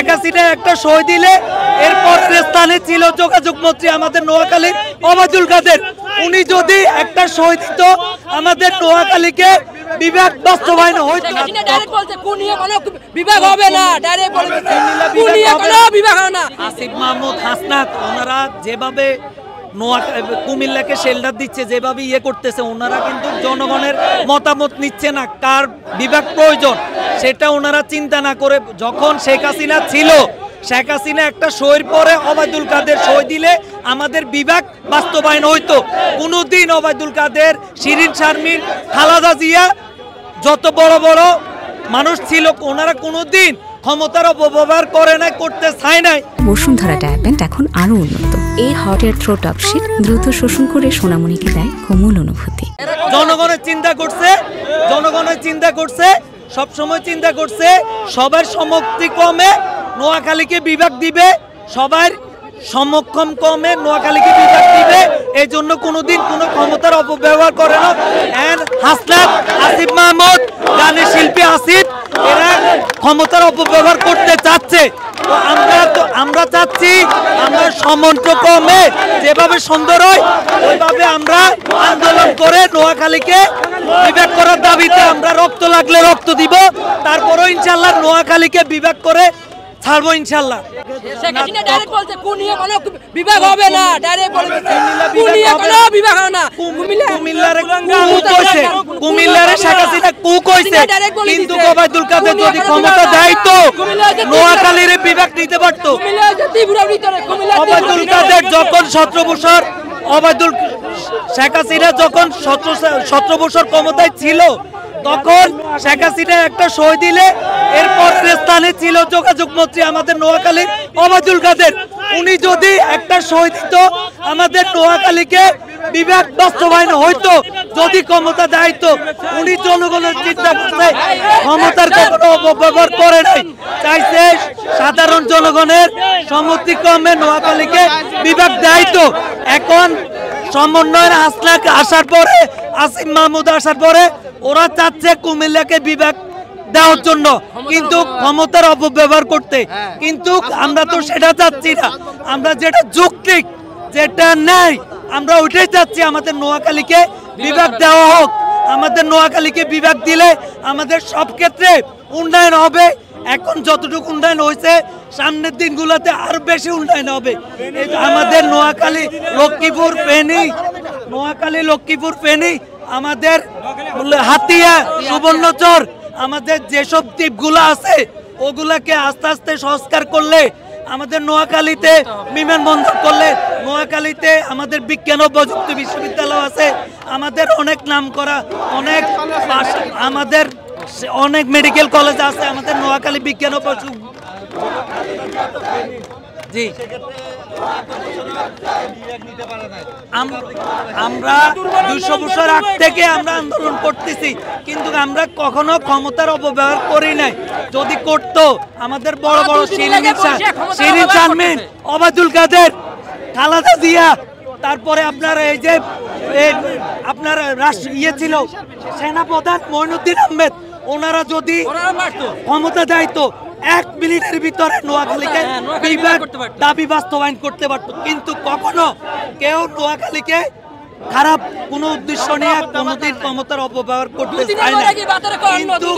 শেখ হাসিনা একটা সই দিলে এরপর স্থানে ছিল যোগাযোগ মন্ত্রী আমাদের নোয়াখালীর ওবায়দুল কাদের। উনি যদি একটা সই দিত আমাদের নোয়াখালীকে বিভাগ বাস্তবায়ন হইতো না। বিভাগ হবে না, ডাইরেক্ট বলে কোনো বিভাগ হবে না। আসিফ মাহমুদ হাসনাত ওনারা যেভাবে কুমিল্লাকে শেল্টার দিচ্ছে, যেভাবে করতেছে, ওনারা কিন্তু জনগণের মতামত নিচ্ছে না কার বিভাগ প্রয়োজন সেটা ওনারা চিন্তা না করে। যখন শেখ হাসিনা ছিল, শেখ হাসিনা একটা সইয়ের পরে ওবায়দুল কাদের সই দিলে আমাদের বিভাগ বাস্তবায়ন হইতো। কোনোদিন ওবায়দুল কাদের, শিরিন শারমিন, খালেদা জিয়া যত বড় বড় মানুষ ছিল ওনারা কোনোদিন ক্ষমতার অপব্যবহার করে নাই, করতে চায় নাই। বসুন্ধরা ডায়াপেন্ট এখন আরো উন্নত। এই hot air throw top sheet দ্রুত শোষণ করে সোনামণিকে দেয় কোমল অনুভূতি। জনগণের চিন্তা করছে, সবসময় চিন্তা করছে সবার সমর্থিক্রমে নোয়াখালীকে বিভাগ দিবে, সবার সমক্ষম কমে নোয়াখালীকে বিভাগ দিবে। এই জন্য কোনোদিন কোনো ক্ষমতার অপব্যবহার করে না। হাসনাত, আসিফ মাহমুদ, গানের শিল্পী আসিফ, এরা ক্ষমতার অপব্যবহার করতে চাচ্ছে। তো আমরা চাচ্ছি আমরা সমন্বয়ক্রমে যেভাবে সুন্দর হয় ওইভাবে আমরা আন্দোলন করে নোয়াখালীকে বিভাগ করার দাবিতে আমরা রক্ত লাগলে রক্ত দিব। তারপরও ইনশাল্লাহ নোয়াখালীকে বিভাগ করে ছাড়বো ইনশাল্লাহ। বিভাগ হবে না, ডাইরেক্ট বলে কোনো বিভাগ হবে না। কুমিল্লারে শেখ হাসিনা কু কইছে, কিন্তু ওবায়দুল কাদের যদি ক্ষমতা দেয় তো নোয়াখালীর বিভাগ নিতে পারতো। ওবায়দুল কাদের যখন 17 বছর, শেখ হাসিনা যখন 17 বছর ক্ষমতায় ছিল তখন শেখ হাসিনা একটা সই দিলে এরপর স্থানে ছিল যোগাযোগ মন্ত্রী আমাদের নোয়াখালীর ওবায়দুল কাদের। উনি যদি একটা সই দিত আমাদের নোয়াখালীকে বিভাগ বাস্তবায়ন হইতো, যদি ক্ষমতা দায়িত্ব। উনি জনগণের চিন্তা করছে, ক্ষমতার কোনো অপব্যবহার করে নাই, চাইছে সাধারণ জনগণের সমর্থিক্রমে নোয়াখালীকে বিভাগ দায়িত্ব। এখন সমন্বয়ের হাসনাত আসার পরে, আসিফ মাহমুদ আসার পরে ওরা চাচ্ছে কুমিল্লাকে বিভাগ দেওয়ার জন্য, কিন্তু ক্ষমতার অপব্যবহার করতে। কিন্তু আমরা তো সেটা চাচ্ছি না, আমরা যেটা যৌক্তিক, যেটা ন্যায়, আমরা ওইটাই চাচ্ছি আমাদের নোয়াখালীকে বিভাগ দেওয়া হোক। আমাদের নোয়াখালীকে বিভাগ দিলে আমাদের সব ক্ষেত্রে উন্নয়ন হবে। এখন যতটুকু উন্নয়ন হয়েছে সামনের দিনগুলোতে আরো বেশি উন্নয়ন হবে। আমাদের নোয়াখালী, লক্ষ্মীপুর, ফেনী, আমাদের হাতিয়া, সুবর্ণচর, আমাদের যেসব দ্বীপগুলো আছে ওগুলাকে আস্তে আস্তে সংস্কার করলে, আমাদের নোয়াখালীতে বিমানবন্দর করলে, নোয়াখালীতে আমাদের বিজ্ঞান ও প্রযুক্তি বিশ্ববিদ্যালয় আছে, আমাদের অনেক নাম করা আমাদের অনেক মেডিকেল কলেজ আছে, আমাদের নোয়াখালী বিজ্ঞান ও প্রযুক্তি। জি, আমরা 200 বছর আগ থেকে আমরা আন্দোলন করতেছি, কিন্তু আমরা কখনো ক্ষমতার অপব্যবহার করি নাই। যদি করতো আমাদের বড় বড় শিরিন শারমিন, ওবায়দুল কাদের, খালেদা জিয়া, তারপরে আপনার এই যে আপনার ছিল সেনাপ্রধান মঈনুদ্দিন আহমেদ, ওনারা যদি ক্ষমতা দায়িত্ব 1 মিনিটের ভিতরে নোয়াখালীকে বিভাগ দাবি বাস্তবায়ন করতে পারত। কিন্তু কখনো কেউ নোয়াখালীকে খারাপ কোনো উদ্দেশ্য নিয়ে কোনোদিন ক্ষমতার অপব্যবহার করতে চায় না। কিন্তু